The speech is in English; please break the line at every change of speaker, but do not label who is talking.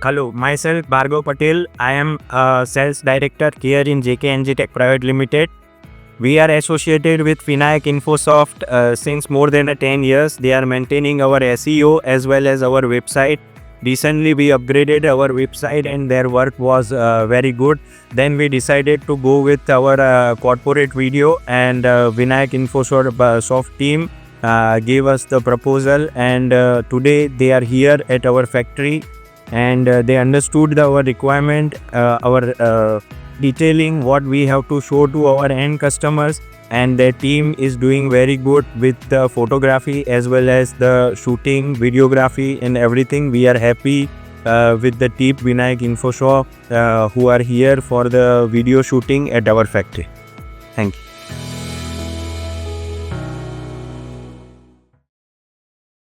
Hello, myself Bhargav Patel. I am a sales director here in Engitech Pvt Limited. We are associated with Vinayak InfoSoft since more than 10 years. They are maintaining our SEO as well as our website. Recently, we upgraded our website and their work was very good. Then we decided to go with our corporate video, and Vinayak InfoSoft team gave us the proposal, and today they are here at our factory, and they understood our requirement, our detailing what we have to show to our end customers, and their team is doing very good with the photography as well as the shooting, videography and everything. We are happy with the team Vinayak InfoSoft who are here for the video shooting at our factory. Thank you.